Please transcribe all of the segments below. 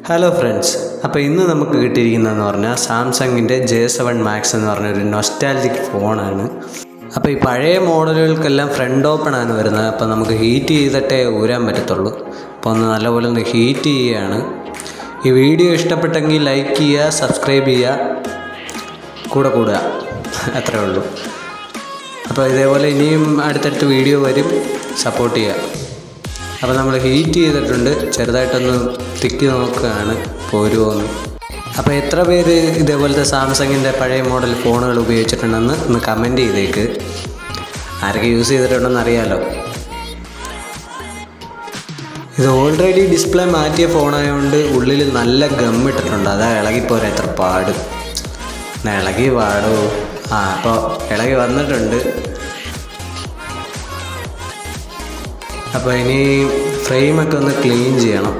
Hello friends, അപ്പോൾ ഇന്ന് നമുക്ക് കിട്ടിയിരിക്കുന്നതെന്ന് പറഞ്ഞാൽ സാംസങ്ങിൻ്റെ J7 Max എന്ന് പറഞ്ഞൊരു നൊസ്റ്റാൾജിക് ഫോണാണ്. അപ്പോൾ ഈ പഴയ മോഡലുകൾക്കെല്ലാം ഫ്രണ്ട് ഓപ്പൺ ആണ് വരുന്നത്. അപ്പോൾ നമുക്ക് ഹീറ്റ് ചെയ്തിട്ടേ ഊരാൻ പറ്റത്തുള്ളൂ. അപ്പോൾ ഒന്ന് നല്ലപോലെ ഒന്ന് ഹീറ്റ് ചെയ്യുകയാണ്. ഈ വീഡിയോ ഇഷ്ടപ്പെട്ടെങ്കിൽ ലൈക്ക് ചെയ്യുക, സബ്സ്ക്രൈബ് ചെയ്യുക, കൂടെ കൂടുക, അത്രേ ഉള്ളൂ. അപ്പോൾ ഇതേപോലെ ഇനിയും അടുത്തടുത്ത് വീഡിയോ വരും, സപ്പോർട്ട് ചെയ്യുക. അപ്പോൾ നമ്മൾ ഹീറ്റ് ചെയ്തിട്ടുണ്ട്, ചെറുതായിട്ടൊന്ന് തിക്കി നോക്കുകയാണ് പോരുമോന്ന്. അപ്പോൾ എത്ര പേര് ഇതേപോലത്തെ സാംസങ്ങിൻ്റെ പഴയ മോഡൽ ഫോണുകൾ ഉപയോഗിച്ചിട്ടുണ്ടെന്ന് ഒന്ന് കമൻറ്റ് ചെയ്തേക്ക്. ആരൊക്കെ യൂസ് ചെയ്തിട്ടുണ്ടെന്ന് അറിയാമല്ലോ. ഇത് ഓൾറെഡി ഡിസ്പ്ലേ മാറ്റിയ ഫോണായതുകൊണ്ട് ഉള്ളിൽ നല്ല ഗമ്മിട്ടിട്ടുണ്ട്. അതാ ഇളകിപ്പോരാ എത്ര പാട്. ഇളകി പാടോ. അപ്പോൾ ഇളകി വന്നിട്ടുണ്ട്. അപ്പോൾ ഇനി ഫ്രെയിമൊക്കെ ഒന്ന് ക്ലീൻ ചെയ്യണം.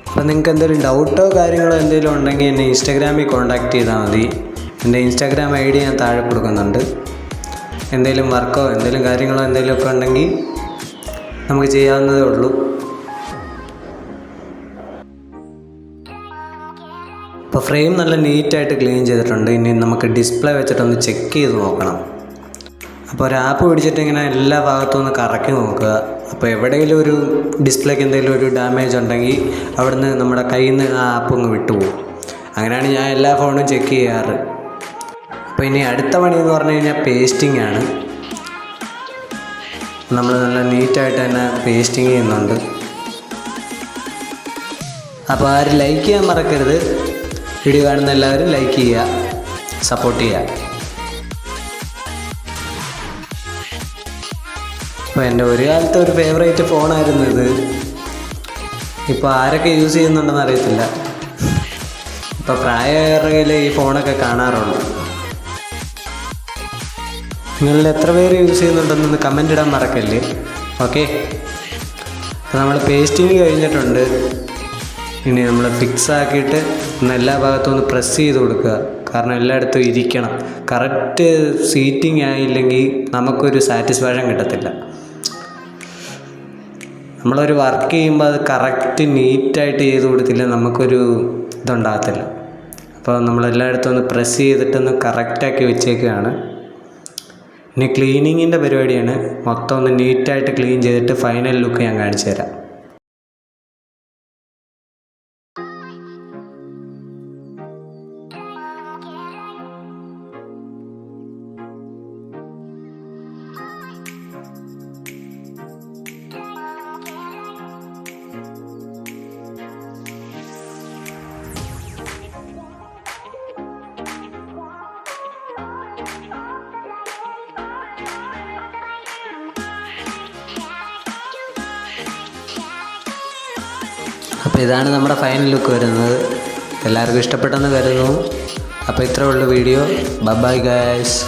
അപ്പോൾ നിങ്ങൾക്ക് എന്തെങ്കിലും ഡൗട്ടോ കാര്യങ്ങളോ എന്തെങ്കിലും ഉണ്ടെങ്കിൽ എന്നെ ഇൻസ്റ്റാഗ്രാമിൽ കോൺടാക്റ്റ് ചെയ്താൽ മതി. എൻ്റെ ഇൻസ്റ്റാഗ്രാം ID ഞാൻ താഴെ കൊടുക്കുന്നുണ്ട്. എന്തെങ്കിലും വർക്കോ എന്തെങ്കിലും കാര്യങ്ങളോ എന്തെങ്കിലുമൊക്കെ ഉണ്ടെങ്കിൽ നമുക്ക് ചെയ്യാവുന്നതേ ഉള്ളൂ. അപ്പോൾ ഫ്രെയിം നല്ല നീറ്റായിട്ട് ക്ലീൻ ചെയ്തിട്ടുണ്ട്. ഇനി നമുക്ക് ഡിസ്പ്ലേ വെച്ചിട്ടൊന്ന് ചെക്ക് ചെയ്ത് നോക്കണം. അപ്പോൾ ഒരു ആപ്പ് പിടിച്ചിട്ട് ഇങ്ങനെ എല്ലാ ഭാഗത്തും ഒന്ന് കറക്കി നോക്കുക. അപ്പോൾ എവിടെയെങ്കിലും ഒരു ഡിസ്പ്ലേക്ക് എന്തെങ്കിലും ഒരു ഡാമേജ് ഉണ്ടെങ്കിൽ അവിടുന്ന് നമ്മുടെ കയ്യിൽ നിന്ന് ആ ആപ്പ് ഒന്ന് വിട്ടുപോകും. അങ്ങനെയാണ് ഞാൻ എല്ലാ ഫോണും ചെക്ക് ചെയ്യാറ്. അപ്പോൾ ഇനി അടുത്ത പണി എന്ന് പറഞ്ഞു കഴിഞ്ഞാൽ പേസ്റ്റിംഗ് ആണ്. നമ്മൾ നല്ല നീറ്റായിട്ട് തന്നെ പേസ്റ്റിംഗ് ചെയ്യുന്നുണ്ട്. അപ്പോൾ ആരും ലൈക്ക് ചെയ്യാൻ മറക്കരുത്. വീഡിയോ കാണുന്ന എല്ലാവരും ലൈക്ക് ചെയ്യുക, സപ്പോർട്ട് ചെയ്യുക. അപ്പോൾ എൻ്റെ ഒരു കാലത്തെ ഒരു ഫേവറേറ്റ് ഫോണായിരുന്നു ഇത്. ഇപ്പോൾ ആരൊക്കെ യൂസ് ചെയ്യുന്നുണ്ടെന്ന് അറിയത്തില്ല. ഇപ്പോൾ പ്രായമായവരുടെ ഈ ഫോണൊക്കെ കാണാറുള്ളൂ. നിങ്ങളിൽ എത്ര പേര് യൂസ് ചെയ്യുന്നുണ്ടെന്നൊന്ന് കമൻ്റ് ഇടാൻ മറക്കല്ലേ. ഓക്കെ, അപ്പോൾ നമ്മൾ പേസ്റ്റിങ് കഴിഞ്ഞിട്ടുണ്ട്. ഇനി നമ്മൾ ഫിക്സ് ആക്കിയിട്ട് ഒന്ന് എല്ലാ ഭാഗത്തും ഒന്ന് പ്രസ് ചെയ്ത് കൊടുക്കുക. കാരണം എല്ലായിടത്തും ഇരിക്കണം. കറക്റ്റ് സീറ്റിംഗ് ആയില്ലെങ്കിൽ നമുക്കൊരു സാറ്റിസ്ഫാക്ഷൻ കിട്ടത്തില്ല. നമ്മളൊരു വർക്ക് ചെയ്യുമ്പോൾ അത് കറക്റ്റ് നീറ്റായിട്ട് ചെയ്ത് കൊടുത്തില്ല, നമുക്കൊരു ഇതുണ്ടാകത്തില്ല. അപ്പോൾ നമ്മളെല്ലായിടത്തും ഒന്ന് പ്രസ് ചെയ്തിട്ടൊന്ന് കറക്റ്റാക്കി വെച്ചേക്കുകയാണ്. ഇനി ക്ലീനിങ്ങിൻ്റെ പരിപാടിയാണ്. മൊത്തം ഒന്ന് നീറ്റായിട്ട് ക്ലീൻ ചെയ്തിട്ട് ഫൈനൽ ലുക്ക് ഞാൻ കാണിച്ചു തരാം. അപ്പോൾ ഇതാണ് നമ്മുടെ ഫൈനൽ ലുക്ക് വരുന്നത്. എല്ലാവർക്കും ഇഷ്ടപ്പെട്ടെന്ന് കരുതുന്നു. അപ്പോൾ ഇത്രേ ഉള്ളൂ വീഡിയോ. Bye guys.